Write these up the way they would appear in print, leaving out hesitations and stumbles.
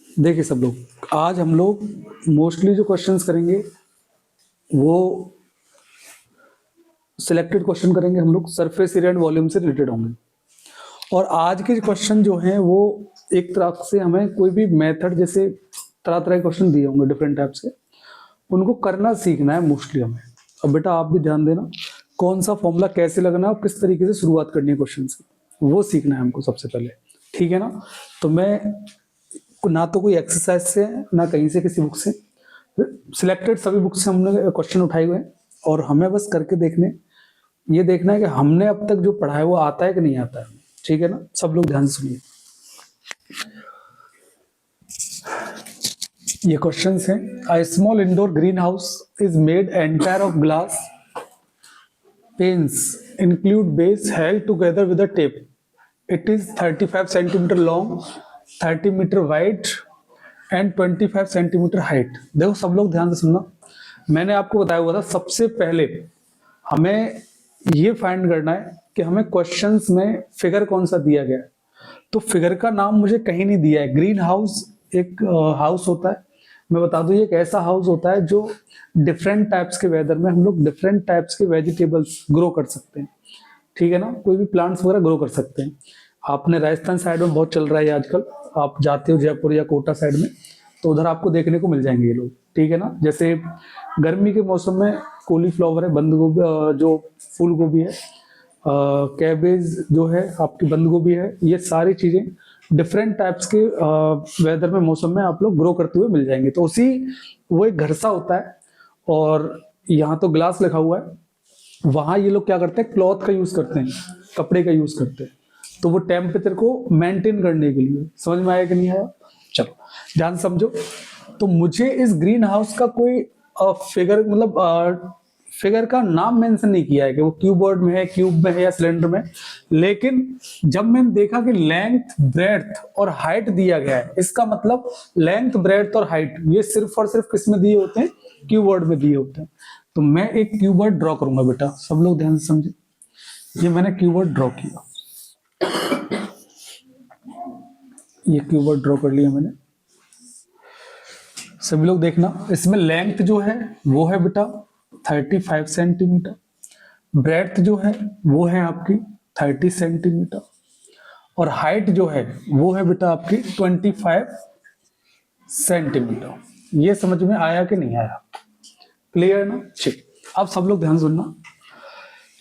देखिए सब लोग, आज हम लोग मोस्टली जो क्वेश्चंस करेंगे वो सिलेक्टेड क्वेश्चन करेंगे। हम लोग सरफेस एरिया एंड वॉल्यूम से रिलेटेड होंगे। और आज के क्वेश्चन जो हैं वो एक तरह से हमें कोई भी मेथड, जैसे तरह तरह के क्वेश्चन दिए होंगे डिफरेंट टाइप्स के, उनको करना सीखना है मोस्टली हमें। अब बेटा आप भी ध्यान देना, कौन सा फॉर्मूला कैसे लगना है और किस तरीके से शुरुआत करनी है क्वेश्चन की, वो सीखना है हमको सबसे पहले। ठीक है ना? तो मैं ना तो कोई एक्सरसाइज से ना कहीं से किसी बुक से, सिलेक्टेड सभी बुक से हमने क्वेश्चन उठाए हुए हैं और हमें बस करके देखने, ये देखना है कि हमने अब तक जो पढ़ा है वो आता है कि नहीं आता है। ठीक है ना? सब लोग ध्यान से सुनिए। ये क्वेश्चंस हैं। A small indoor green house is made entire of glass panes include base held together with a tape. It is 35 centimeter long, 30 meter wide and 25 centimeter height. देखो सब लोग ध्यान से सुनना, मैंने आपको बताया हुआ था सबसे पहले हमें ये फाइंड करना है कि हमें क्वेश्चंस में फिगर कौन सा दिया गया है। तो फिगर का नाम मुझे कहीं नहीं दिया है। ग्रीन हाउस एक हाउस होता है, मैं बता दूं ये एक ऐसा हाउस होता है जो डिफरेंट टाइप्स के वेदर में हम लोग डिफरेंट टाइप्स के वेजिटेबल्स ग्रो कर सकते हैं। ठीक है ना? कोई भी प्लांट्स वगैरह ग्रो कर सकते हैं। आपने राजस्थान साइड में बहुत चल रहा है आजकल, आप जाते हो जयपुर या कोटा साइड में तो उधर आपको देखने को मिल जाएंगे ये लोग। ठीक है ना? जैसे गर्मी के मौसम में कॉलीफ्लावर है, बंद गोभी, जो फूल गोभी है, कैबेज जो है, आपकी बंद गोभी है, ये सारी चीजें डिफरेंट टाइप्स के वेदर में, मौसम में आप लोग ग्रो करते हुए मिल जाएंगे। तो उसी, वो एक घर सा होता है और यहाँ तो ग्लास लिखा हुआ है, वहां ये लोग क्या करते हैं, क्लॉथ का यूज करते हैं, कपड़े का यूज करते हैं। तो वो टेम्परेचर को मेंटेन करने के लिए। समझ में आया कि नहीं आया? चलो ध्यान समझो। तो मुझे इस ग्रीन हाउस का कोई फिगर, मतलब फिगर का नाम मेंशन नहीं किया है कि वो क्यूबॉइड में है, क्यूब में है या सिलेंडर में। लेकिन जब मैंने देखा कि लेंथ, ब्रेड्थ और हाइट दिया गया है, इसका मतलब लेंथ, ब्रेड्थ और हाइट ये सिर्फ और सिर्फ किस में दिए होते हैं? क्यूबॉइड में दिए होते हैं। तो मैं एक क्यूबॉइड ड्रॉ करूंगा बेटा, सब लोग ध्यान से समझे। ये मैंने क्यूबॉइड ड्रॉ किया, ये क्यूबॉइड ड्रॉ कर लिया मैंने। सभी लोग देखना, इसमें लेंथ जो है वो है बेटा 35 सेंटीमीटर, ब्रेड्थ जो है वो है आपकी 30 सेंटीमीटर और हाइट जो है वो है बेटा आपकी 25 सेंटीमीटर। ये समझ में आया कि नहीं आया? क्लियर ना? ठीक। अब सब लोग ध्यान सुनना,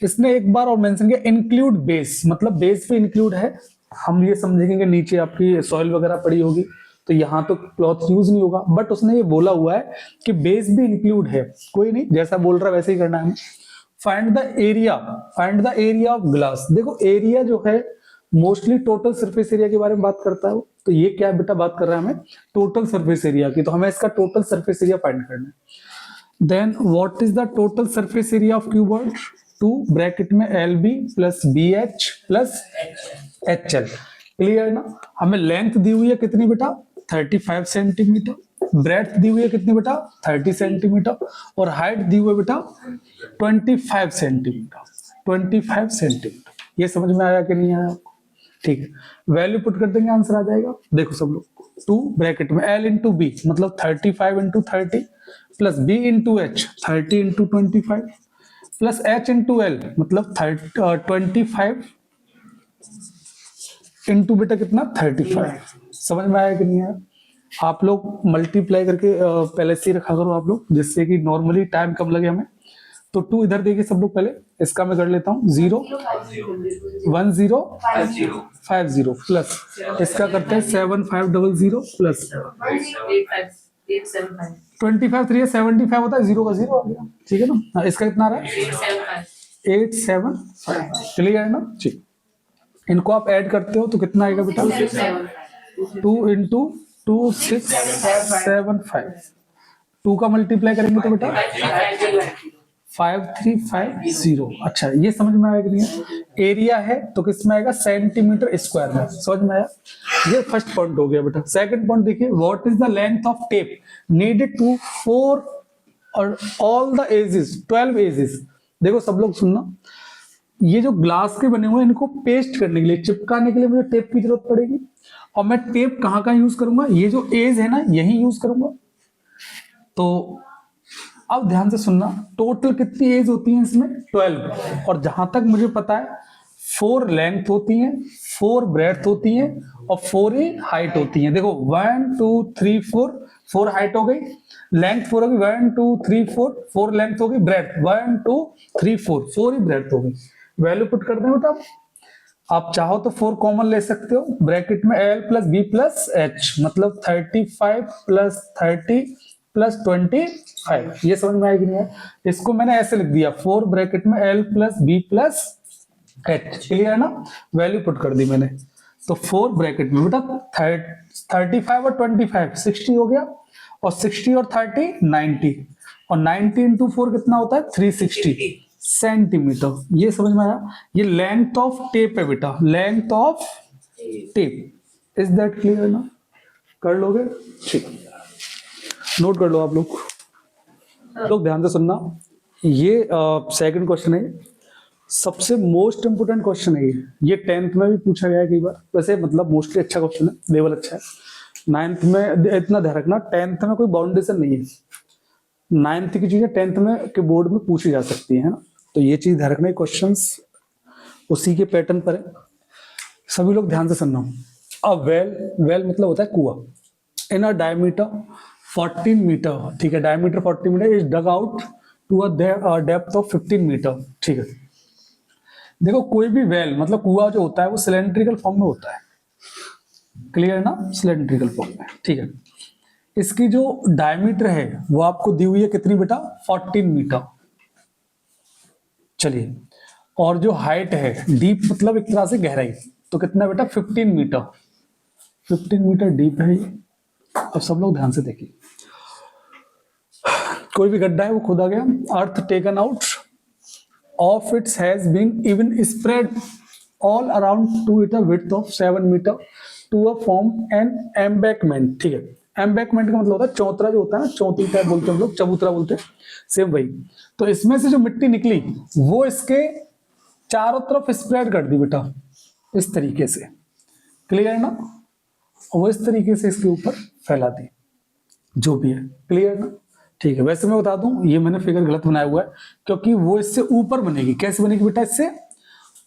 इसने एक बार और मेंशन किया इंक्लूड बेस, मतलब बेस भी इंक्लूड है। हम ये समझेंगे नीचे आपकी सॉइल वगैरह पड़ी होगी तो यहाँ तो क्लॉथ यूज नहीं होगा, बट उसने ये बोला हुआ है कि बेस भी इंक्लूड है। कोई नहीं, जैसा बोल रहा है वैसे ही करना है। Find the area, find the area of glass. देखो एरिया जो है मोस्टली टोटल सरफेस एरिया के बारे में बात करता है। तो ये क्या बेटा बात कर रहा है हमें? टोटल सरफेस एरिया की। तो हमें इसका टोटल सरफेस एरिया फाइंड करना है। Then what is the total surface area of cuboid? 2 bracket में LB plus BH plus HL। Clear ना? हमें लेंथ दी हुई है कितनी बेटा? 35 सेंटीमीटर, ब्रेड्थ दी हुई है कितनी बेटा? 30 सेंटीमीटर और हाइट दी हुई है बेटा 25 सेंटीमीटर, 25 सेंटीमीटर। ये समझ में आया कि नहीं आया? ठीक है, वैल्यू पुट कर देंगे, आंसर आ जाएगा। देखो सब लोग, 2 ब्रैकेट में L इंटू बी मतलब 35 into 30 plus B into H 30 into 25 plus H into L मतलब 25 इंटू बेटा कितना? 35। समझ में आया कि नहीं आया? आप लोग मल्टीप्लाई करके पहले से ही रखा करो आप लोग, जिससे कि नॉर्मली टाइम कम लगे हमें। तो 2 इधर देखिए सब लोग, पहले इसका मैं कर लेता हूँ 0 1050 प्लस इसका करते हैं 7500 प्लस 25 3 75 होता है, 0 का 0 आ गया। ठीक है ना? हाँ, इसका कितना आ रहा है? 875। क्लियर है ना? ठीक। इनको आप ऐड करते हो तो कितना आएगा बेटा? 2 इंटू 2675। 2 का मल्टीप्लाई करेंगे तो बेटा 5350। अच्छा, ये समझ में आया कि नहीं? एरिया है तो किस में आएगा? सेंटीमीटर स्क्वायर में। समझ में आया? ये फर्स्ट पॉइंट हो गया बेटा। सेकंड पॉइंट देखिए, what is the length of tape needed to for और ऑल द एजेस, 12 एजेस। देखो सब लोग सुनना, ये जो ग्लास के बने हुए हैं इनको पेस्ट करने के लिए, चिपकाने के लिए मुझे टेप की जरूरत पड़ेगी। और मैं टेप कहाँ कहाँ यूज करूंगा, ये जो एज है ना यही यूज करूंगा। तो अब ध्यान से सुनना, टोटल कितनी एज होती है इसमें 12, और जहां तक मुझे पता है 4 लेंथ होती है, 4 ब्रेड्थ होती है और 4 ही हाइट होती है। देखो 1 2 3 4 हाइट हो गई, लेंथ 4 होगी, 1 2 3 4 लेंथ होगी, ब्रेड्थ 1 2 3 4 ही ब्रेड्थ होगी। वैल्यू पुट कर दें बेटा, आप चाहो तो 4 कॉमन ले सकते हो, ब्रैकेट में L plus B plus H, मतलब 35 प्लस 30 प्लस 25। ये समझ में आएगी नहीं है, इसको मैंने ऐसे लिख दिया 4 ब्रैकेट में L plus B plus H, clear है ना। वैल्यू पुट कर दी मैंने, तो 4 ब्रैकेट में बेटा 35 और 25 60 हो गया, और 60 और 30 90, और 90 इंटू 4 कितना होता है 360 सेंटीमीटर। ये समझ में आया, ये लेंथ ऑफ टेप है बेटा, length of tape. Is that clear ना, कर लोगे, ठीक, नोट कर लो आप लोग ध्यान से सुनना। ये सेकंड क्वेश्चन है, सबसे मोस्ट इंपोर्टेंट क्वेश्चन है ये 10th में भी पूछा गया है कई बार, वैसे मतलब मोस्टली अच्छा क्वेश्चन है, लेवल अच्छा है। 9th में इतना ध्यान रखना, 10th में कोई बाउंडेशन नहीं है, 9th की चीजें 10th में के बोर्ड में पूछी जा सकती है ना, तो ये चीज ध्यान रखना, क्वेश्चंस उसी के पैटर्न पर है। सभी लोग ध्यान से सुनना। अब वेल मतलब होता है कुआं, इन अ डायमीटर 14 मीटर, ठीक है, diameter 14 metre is dug out to a depth of 15 metre, ठीक है। देखो कोई भी वेल मतलब कुआं जो होता है वो सिलेंड्रिकल फॉर्म में होता है, क्लियर ना, सिलेंड्रिकल फॉर्म में, ठीक है। इसकी जो डायमीटर है वो आपको दी हुई है कितनी बेटा 14 मीटर, चलिए, और जो हाइट है डीप मतलब एक तरह से गहराई, तो कितना बेटा 15 मीटर, 15 मीटर डीप है ये। अब सब लोग ध्यान से देखिए, कोई भी गड्ढा है वो खोदा गया, अर्थ taken out of it has been even spread all around to it a width of 7 meter to a form an embankment, ठीक है। एम्बैकमेंट का मतलब होता है चौतरा, जो होता है ना, चौतरी टाइप बोलते हैं हम लोग, चबूतरा बोलते हैं, सेम वही। तो इसमें से जो मिट्टी निकली वो इसके चारों तरफ स्प्रेड कर दी बेटा, इस तरीके से, क्लियर है ना, वो इस तरीके से इसके ऊपर फैला दी, जो भी है, क्लियर ना, ठीक है। वैसे मैं बता दूं ये मैंने फिगर गलत बनाया हुआ है, क्योंकि वो इससे ऊपर बनेगी। कैसे बनेगी बेटा, इससे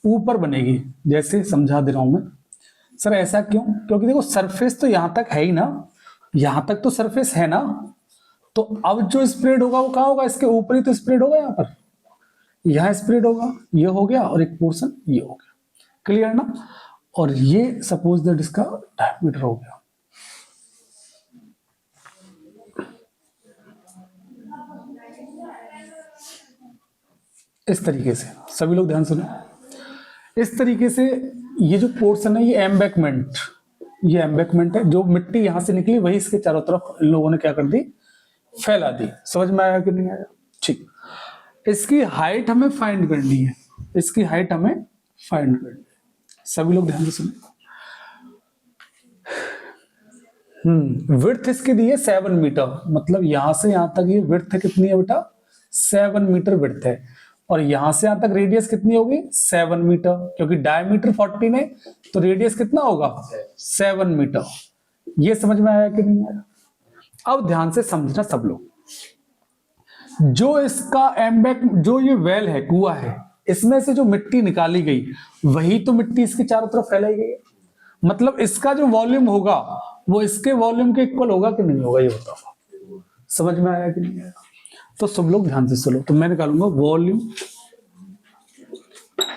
ऊपर बनेगी, जैसे समझा दे रहा हूं मैं। सर ऐसा क्यों, क्योंकि देखो सरफेस तो यहां तक है ही ना, यहां तक तो सरफेस है ना, तो अब जो स्प्रेड होगा वो कहां होगा, इसके ऊपर ही तो स्प्रेड होगा, यहाँ पर, यहां स्प्रेड होगा, ये हो गया, और एक पोर्शन ये हो गया, क्लियर ना। और ये सपोज दैट इसका डायमीटर हो गया, इस तरीके से। सभी लोग ध्यान सुनो, इस तरीके से ये जो पोर्शन है ये एम्बैकमेंट, ये एम्बैकमेंट है, जो मिट्टी यहां से निकली वही इसके चारों तरफ इन लोगों ने क्या कर दी, फैला दी। समझ में आया कि नहीं आया, ठीक। इसकी हाइट हमें फाइंड करनी है, इसकी हाइट हमें फाइंड करनी है, सभी लोग ध्यान से सुनो। विड्थ इसकी दी है 7 मीटर, मतलब यहां से यहां तक ये विड्थ कितनी है बेटा 7 मीटर विड्थ है, और यहां से यहां तक रेडियस कितनी होगी 7 मीटर, क्योंकि डायमीटर 14 है तो रेडियस कितना होगा 7 मीटर। ये समझ में आया कि नहीं आया। अब ध्यान से समझना सब लोग, जो इसका एम्बैक, जो ये वेल है, कुआं है, इसमें से जो मिट्टी निकाली गई वही तो मिट्टी इसके चारों तरफ फैलाई गई है, मतलब इसका जो वॉल्यूम होगा वो इसके वॉल्यूम के इक्वल होगा कि नहीं होगा, ये बताओ, समझ में आया कि नहीं आया। तो सब लोग ध्यान से सुनो, तो मैं निकालूंगा वॉल्यूम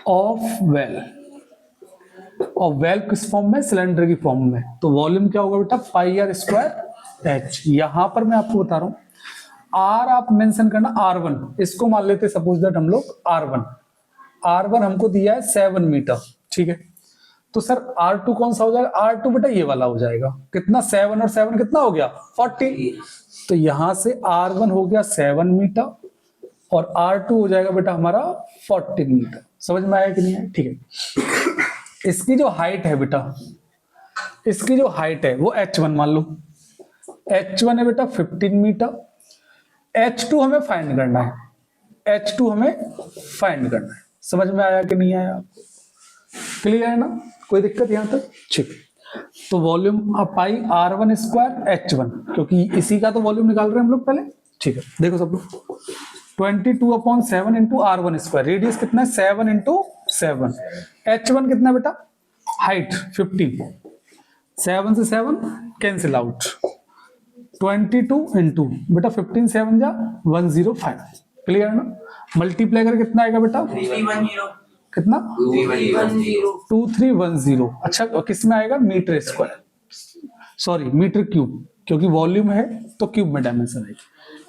ऑफ वेल, और वेल किस फॉर्म में, सिलेंडर की फॉर्म में, तो वॉल्यूम क्या होगा बेटा पाई आर स्क्वायर एच। यहां पर मैं आपको बता रहा हूं, आर आप मेंशन करना R1, इसको मान लेते सपोज दैट हम लोग R1 हमको दिया है 7 मीटर, ठीक है। तो सर R2 कौन सा हो जाएगा, R2 बेटा ये वाला हो जाएगा, कितना 7 और 7 कितना हो गया 40, तो यहां से R1 हो गया 7 मीटर और R2 हो जाएगा बेटा हमारा 40 मीटर। समझ में आया कि नहीं है, ठीक है। इसकी जो हाइट है बेटा, इसकी जो हाइट है वो H1 मान लो, H1 है बेटा 15 मीटर, H2 हमें फाइंड करना है, H2 हमें फाइंड करना है। समझ में आया कि नहीं आया, क्लियर है ना, कोई दिक्कत यहां तक, ठीक। तो वॉल्यूम पाई R1 स्क्वायर H1, क्योंकि इसी का तो वॉल्यूम निकाल रहे हैं हम लोग पहले। ठीक है, देखो सब लोग 22/7 इंटू R1 स्क्वायर, रेडियस कितना है 7 इंटू 7, H1 कितना है बेटा, हाइट 15, 7 से 7 कैंसिल आउट, 22 इंटू बेटा 15 7 जा 105, क्लियर ना। मल्टीप्लाई करके कितना आएगा बेटा, 310 कितना 2310 2310। अच्छा, और किस में आएगा, metre square, sorry metre cube, क्योंकि वॉल्यूम है तो क्यूब में डायमेंशन आएगी।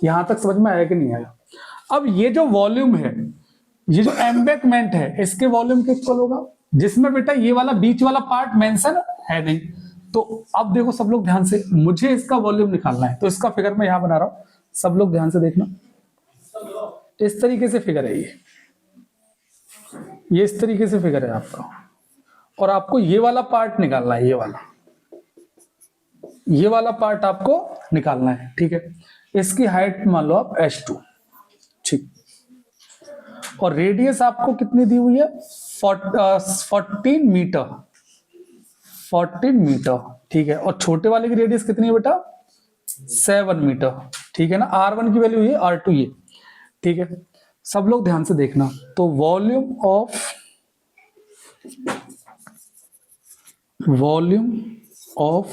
यहां तक समझ में आया कि नहीं आया। अब ये जो वॉल्यूम है, ये जो एम्बैंकमेंट है, इसके वॉल्यूम के इक्वल होगा, जिसमें बेटा ये वाला बीच वाला पार्ट मेंशन है नहीं। तो अब देखो सब लोग ध्यान से, मुझे इसका वॉल्यूम निकालना है, तो इसका फिगर मैं यहां बना रहा हूं, सब लोग ध्यान से देखना। इस तरीके से फिगर है ये इस तरीके से फिगर है आपका, और आपको ये वाला पार्ट निकालना है, ये वाला पार्ट आपको निकालना है। ठीक है, इसकी हाइट मान लो आप h2, ठीक, और रेडियस आपको कितनी दी हुई है 14 मीटर, 14 मीटर। ठीक है, और छोटे वाले की रेडियस कितनी है बेटा 7 मीटर। ठीक है ना, R1 की वैल्यू ये, R2 ये। ठीक है, सब लोग ध्यान से देखना। तो वॉल्यूम ऑफ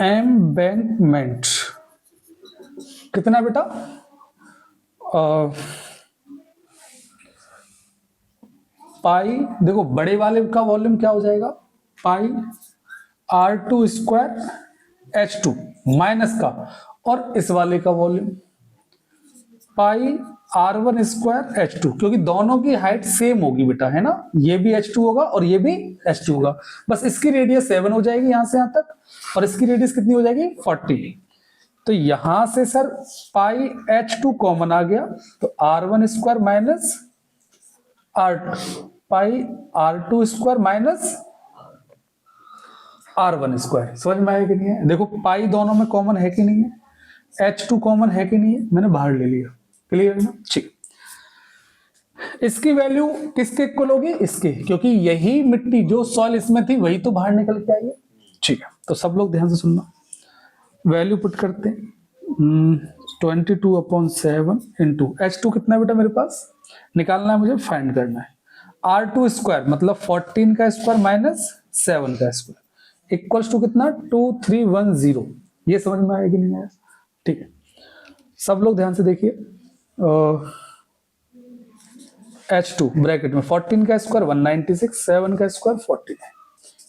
एम्बैंकमेंट कितना बेटा, पाई, देखो बड़े वाले का वॉल्यूम क्या हो जाएगा, पाई R2 स्क्वायर H2 माइनस का, और इस वाले का वॉल्यूम पाई R1 स्क्वायर H2, क्योंकि दोनों की हाइट सेम होगी बेटा, है ना, ये भी H2 होगा और ये भी H2 होगा, बस इसकी रेडियस 7 हो जाएगी यहां से यहां तक, और इसकी रेडियस कितनी हो जाएगी 40। तो यहां से सर पाई H2 कॉमन आ गया, तो R1 square minus pi R2 square minus R1 square. समझ में आया कि नहीं है। देखो पाई दोनों में कॉमन है कि नहीं है, H2 कॉमन है कि नहीं है, मैंने बाहर ले लिया, क्लियर है ना। ठीक, इसकी वैल्यू किसके इक्वल होगी, इसके, क्योंकि यही मिट्टी जो सॉइल इसमें थी वही तो बाहर निकल के आई है। ठीक है, तो सब लोग ध्यान से सुनना, वैल्यू पुट करते हैं 22/7 इंटू H2 कितना है बेटा मेरे पास, निकालना है मुझे, फाइंड करना है। R2 स्क्वायर मतलब 14 का स्क्वायर माइनस 7 का स्क्वायर इक्वल्स टू कितना 2310। ये समझ में आएगी नहीं आया। ठीक है, सब लोग ध्यान से देखिए, H2 ब्रैकेट में 14 का स्क्वायर 196, 7 का स्क्वायर 40 है,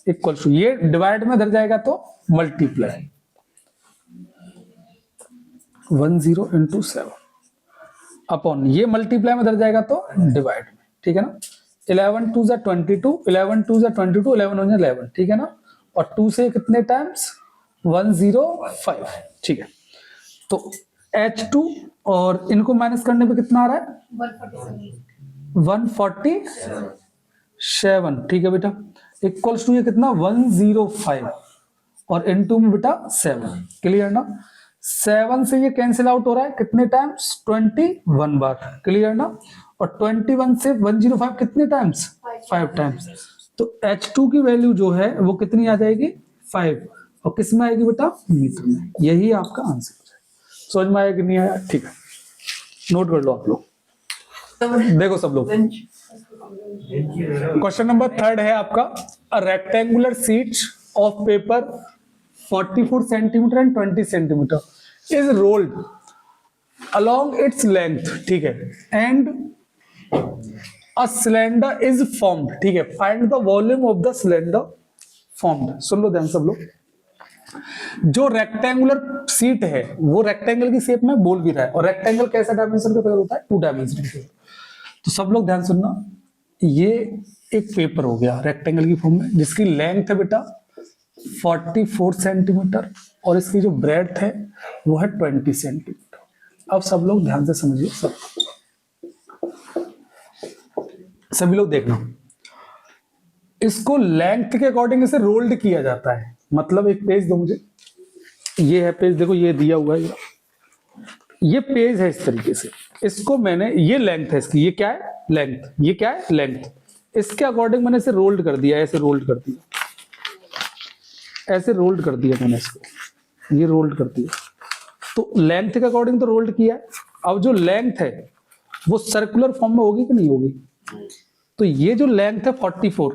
इक्वल टू, ये डिवाइड में धर जाएगा तो मल्टीप्लाई 10 इंटू 7 अपॉन, ये मल्टीप्लाई में धर जाएगा तो डिवाइड में। ठीक है ना, 11 2 जा 22, 11 2 जा 22, 11 1 जा 11। ठीक है ना, और 2 से कितने टाइम्स 105। ठीक है, तो H2 और इनको माइनस करने पे कितना आ रहा है 147। ठीक है बेटा, इक्वल्स टू ये कितना 105, और इनटू में बेटा 7, क्लियर ना। 7 से ये कैंसिल आउट हो रहा है कितने टाइम्स 21 बार, क्लियर ना। और 21 से 105 कितने टाइम्स 5 टाइम्स। तो H2 की वैल्यू जो है वो कितनी आ जाएगी 5, और किस में आएगी बेटा मीटर में। यही आपका आंसर हो जाएगा। समझ में आया कि नहीं आया। ठीक है, नोट कर लो आप लोग। देखो सब लोग, क्वेश्चन नंबर 3 है आपका, a rectangular sheet of paper 44 centimetre and 20 centimetre is rolled along its length, ठीक है, and a cylinder is formed, ठीक है, find the volume of the cylinder formed। सुन लो ध्यान सब लोग, जो रेक्टेंगुलर सीट है वो रेक्टेंगल की शेप में बोल भी रहा है, और रेक्टेंगल कैसा डायमेंशन का फिगर होता है 2 डायमेंशन। तो सब लोग ध्यान सुनना, ये एक पेपर हो गया रेक्टेंगल की फॉर्म में, जिसकी लेंथ है बेटा 44 सेंटीमीटर, और इसकी जो ब्रेड्थ है वो है 20 सेंटीमीटर। अब सब लोग ध्यान से समझिए, सभी लोग देखना, इसको लेंथ के अकॉर्डिंग इसे रोल्ड किया जाता है। मतलब एक पेज दो मुझे, ये है पेज, देखो ये दिया हुआ है, ये पेज है इस तरीके से, इसको मैंने, ये लेंथ है इसकी, ये क्या है लेंथ, ये क्या है लेंथ, इसके अकॉर्डिंग मैंने इसे रोल्ड कर दिया, ऐसे रोल्ड कर दिया, ऐसे रोल्ड कर दिया मैंने इसको, ये रोल्ड कर दिया। तो लेंथ के अकॉर्डिंग तो रोल्ड किया है। अब जो लेंथ है वो सर्कुलर फॉर्म में होगी कि नहीं होगी? तो ये जो लेंथ है 44,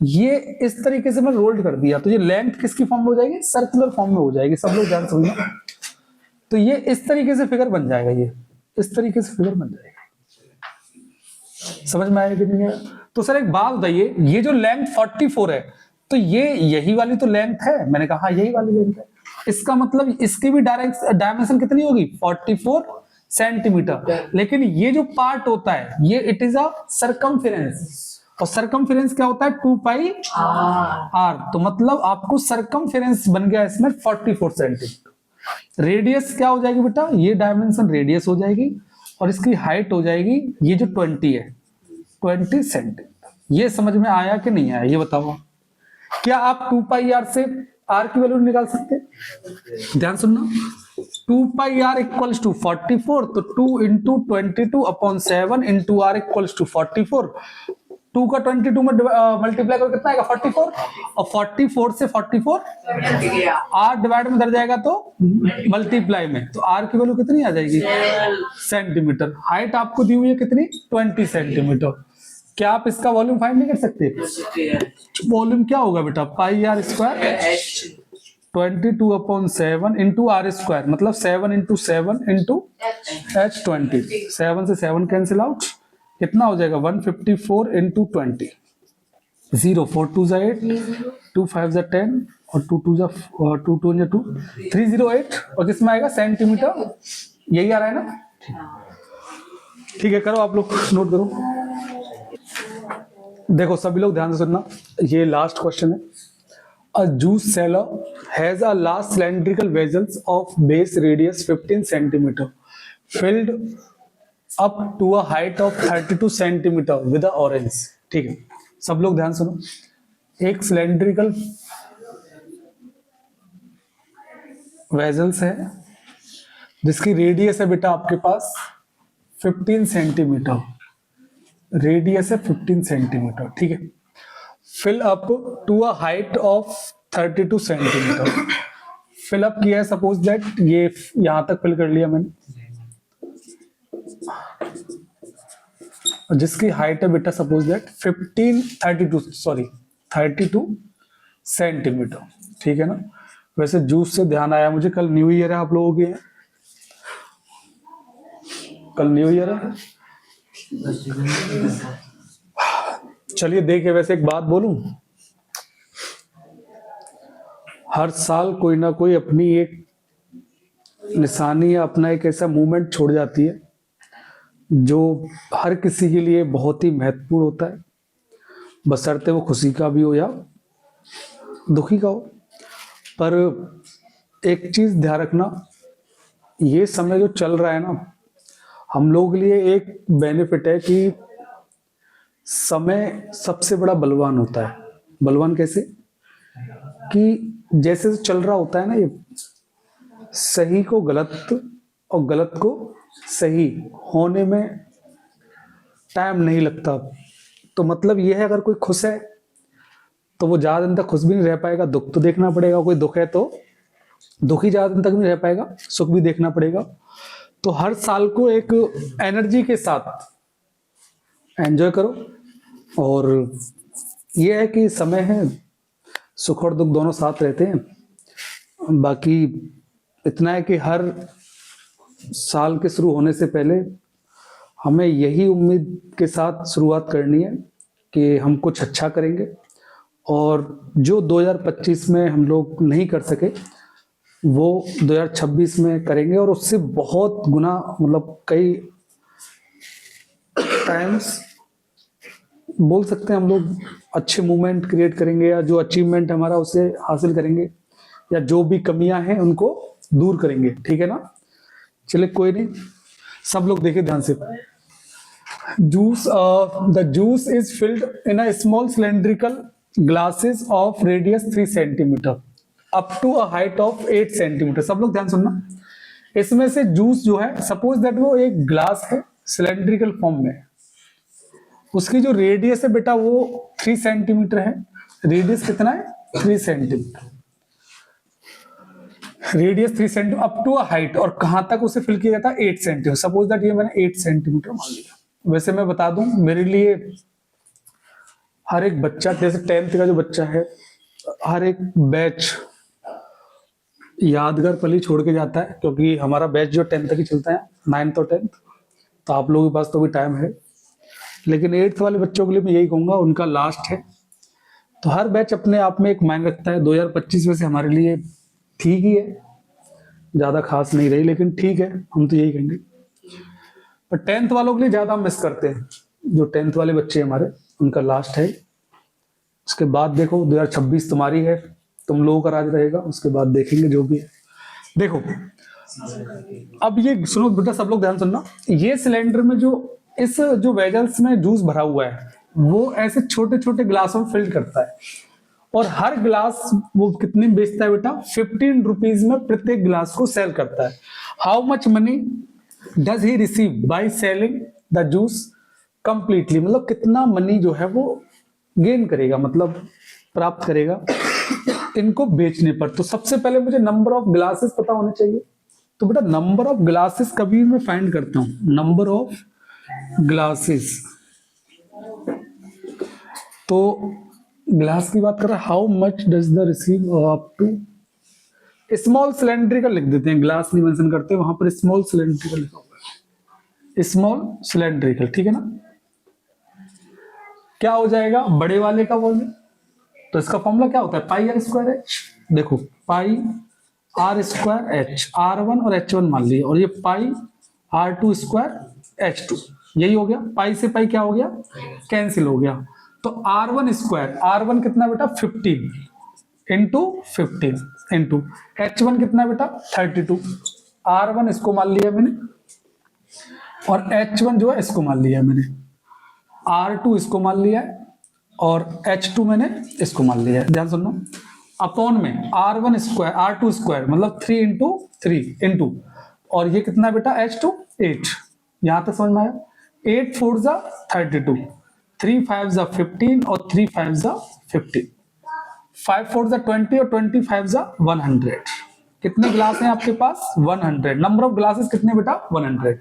ये इस तरीके से मैं रोल्ड कर दिया, तो ये लेंथ किसकी फॉर्म में हो जाएगी? सर्कुलर फॉर्म में हो जाएगी। सब लोग ध्यान समझना। तो ये इस तरीके से फिगर बन जाएगा, ये इस तरीके से फिगर बन जाएगा। समझ में आया कि नहीं है? तो सर एक बात बताइए, ये जो लेंथ 44 है, तो ये यही वाली तो लेंथ है। मैंने कहा यही वाली लेंथ है। इसका मतलब इसकी भी डायमेंशन कितनी होगी? 44 सेंटीमीटर। लेकिन ये जो पार्ट होता है ये इट इज अ सरकमफेरेंस, और सरकमफेरेंस क्या होता है? 2 पाई आर। तो मतलब आपको सरकमफेरेंस बन गया इसमें 44 सेंटीमीटर। रेडियस क्या हो जाएगी बेटा? ये डायमेंशन रेडियस हो जाएगी, और इसकी हाइट हो जाएगी ये जो 20 है, 20 सेंटीमीटर। ये समझ में आया कि नहीं आया ये बताओ। क्या आप 2 पाई आर से आर की वैल्यू निकाल सकते हैं? ध्यान सुनना। 2 पाई आर इक्वल्स टू 44, तो 2 into 22/7 into R equals to 44। 2 का 22 में मल्टीप्लाई कर कितना आएगा? 44, और 44 से 44 आर डिवाइड में धर जाएगा तो मल्टीप्लाई में, तो आर की वैल्यू कितनी आ जाएगी? सेंटीमीटर। हाइट आपको दी हुई है कितनी? 20 सेंटीमीटर। क्या आप इसका वॉल्यूम फाइंड नहीं कर सकते? वॉल्यूम क्या होगा बेटा? Pi r square 22/7 into r square, मतलब 7 इंटू 7 इंटू H20। 7 से 7 कैंसिल आउट, कितना हो जाएगा? 154 इंटू 20। 0 4 2 जा 8, 2 5 जा 10, और 2 2 जा 2 2 जा 2, 308। और किसमें आएगा? सेंटीमीटर। यही आ रहा है ना? ठीक है, करो आप लोग, नोट करो। देखो सभी लोग ध्यान से सुनना, ये लास्ट क्वेश्चन है। A juice seller has a large cylindrical vessels of base radius 15 centimeter filled up to a height of 32 centimeter with a orange। ठीक है, सब लोग ध्यान सुनो। एक सिलेंड्रिकल वेजल्स है जिसकी रेडियस है बेटा आपके पास 15 सेंटीमीटर, रेडियस है 15 सेंटीमीटर। ठीक है, fill up to a height of 32 centimetre. Fill up किया है, सपोज दैट ये यहां तक फिल कर लिया मैंने, जिसकी हाइट है बेटा सपोज दैट 32 सेंटीमीटर। ठीक है ना? वैसे जूस से ध्यान आया मुझे, कल न्यू ईयर है आप लोगों के, कल न्यू ईयर है। चलिए देखिए, वैसे एक बात बोलूं, हर साल कोई ना कोई अपनी एक निशानी या अपना एक ऐसा मूवमेंट छोड़ जाती है जो हर किसी के लिए बहुत ही महत्वपूर्ण होता है, बशर्ते वो खुशी का भी हो या दुखी का हो। पर एक चीज ध्यान रखना, ये समय जो चल रहा है ना, हम लोगों के लिए एक बेनिफिट है कि समय सबसे बड़ा बलवान होता है। बलवान कैसे? कि जैसे चल रहा होता है ना, ये सही को गलत और गलत को सही होने में टाइम नहीं लगता। तो मतलब ये है, अगर कोई खुश है तो वो ज्यादा दिन तक खुश भी नहीं रह पाएगा, दुख तो देखना पड़ेगा। कोई दुख है तो दुखी ज्यादा दिन तक नहीं रह पाएगा, सुख भी देखना पड़ेगा। तो हर साल को एक एनर्जी के साथ एंजॉय करो। और ये है कि समय है, सुख और दुख दोनों साथ रहते हैं। बाकी इतना है कि हर साल के शुरू होने से पहले हमें यही उम्मीद के साथ शुरुआत करनी है कि हम कुछ अच्छा करेंगे, और जो 2025 में हम लोग नहीं कर सके वो 2026 में करेंगे, और उससे बहुत गुना, मतलब कई टाइम्स बोल सकते हैं हम लोग अच्छे मूवमेंट क्रिएट करेंगे, या जो अचीवमेंट हमारा उसे हासिल करेंगे, या जो भी कमियां हैं उनको दूर करेंगे। ठीक है ना? चलिए कोई नहीं, सब लोग देखिए ध्यान से। Juice, the juice is filled in a small cylindrical glasses of radius 3 centimetre up to a height of 8 centimetre. सब लोग ध्यान सुनना। इसमें से जूस जो है, सपोज दैट वो एक ग्लास है सिलेंड्रिकल फॉर्म में, उसकी जो रेडियस है बेटा वो 3 सेंटीमीटर है। रेडियस कितना है? 3 centimetre. Radius 3 centimetre up to a height, और कहां तक उसे फिल किया जाता है? 8 सेंटीमीटर। सपोज दैट ये मैंने 8 सेंटीमीटर मान लिया। वैसे मैं बता दूं, मेरे लिए हर एक बच्चा, जैसे 10th का जो बच्चा है, हर एक बैच यादगार पल ही छोड़ के जाता है, क्योंकि हमारा बैच जो 10th तक ही चलता है, 9th और 10th। तो आप लोगों के पास तो भी टाइम है, लेकिन 8th वाले बच्चों के लिए मैं यही कहूंगा, उनका लास्ट है। तो हर बैच अपने आप में एक मायने रखता है। 2025 वैसे हमारे लिए ठीक ही है, ज्यादा खास नहीं रही, लेकिन ठीक है, हम तो यही कहेंगे। पर 10th वालों के लिए ज्यादा मिस करते हैं। जो 10th वाले बच्चे हमारे, उनका लास्ट है। उसके बाद देखो 2026 तुम्हारी है, तुम लोगों का राज रहेगा। उसके बाद देखेंगे जो भी है। देखो अब ये सुनो बेटा, सब लोग ध्यान सुनना। ये सिलेंडर में जो वेजल्स में जूस भरा हुआ है, वो ऐसे छोटे छोटे ग्लासों में फिल करता है, और हर ग्लास वो कितने में बेचता है बेटा? 15 रुपीज में प्रत्येक ग्लास को सेल करता है। How much money does he receive by selling the juice completely? मतलब कितना मनी जो है वो गेन करेगा, मतलब प्राप्त करेगा इनको बेचने पर। तो सबसे पहले मुझे नंबर ऑफ ग्लासेस पता होने चाहिए। तो बेटा नंबर ऑफ ग्लासेस कभी मैं फाइंड करता हूं, नंबर ऑफ ग्लासेस। तो ग्लास की बात कर रहा है, how much does the receive up to small cylindrical लिख देते हैं, ग्लास नहीं मेंशन करते, वहां पर स्मॉल सिलेंड्रिकल लिखा हुआ है, स्मॉल सिलेंड्रिकल, ठीक है ना। क्या हो जाएगा बड़े वाले का वॉल्यूम? तो इसका फॉर्मूला क्या होता है? पाई आर स्क्वायर एच। देखो पाई आर स्क्वायर एच, R1 और H1 मान लिया, और ये पाई R2 स्क्वायर H2, यही हो गया। पाई से पाई क्या हो गया? कैंसिल हो गया। तो R1 स्क्वायर, R1 कितना बेटा? 15 इंटू 15 इंटू H1 कितना बेटा? 32। R1 इसको मान लिया मैंने, और H1 जो है इसको मान लिया मैंने, R2 इसको मान लिया है, और H2 मैंने इसको मान लिया है। ध्यान सुनना, अपॉन में R1 स्क्वायर R2 स्क्वायर मतलब 3 इंटू 3 इंटू, और ये कितना बेटा? H2 8। यहां तक समझ में आया? 8 4 जा 32, 3 5 जा 15, और 3 5 जा 15, 5 4 जा 20, और 25 जा 100। कितने ग्लास हैं आपके पास? 100। नंबर ऑफ ग्लासेस कितने बेटा? 100।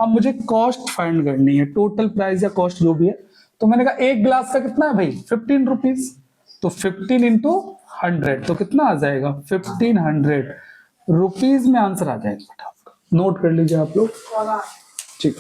अब मुझे कॉस्ट फाइंड करनी है, टोटल प्राइस या कॉस्ट जो भी है। तो मैंने कहा एक ग्लास का कितना है भाई? 15 रुपीज। तो 15 इंटू 100 तो कितना आ जाएगा? 1500 रुपीज में आंसर आ जाएगा बेटा आपका। नोट कर लीजिए आप लोग, ठीक।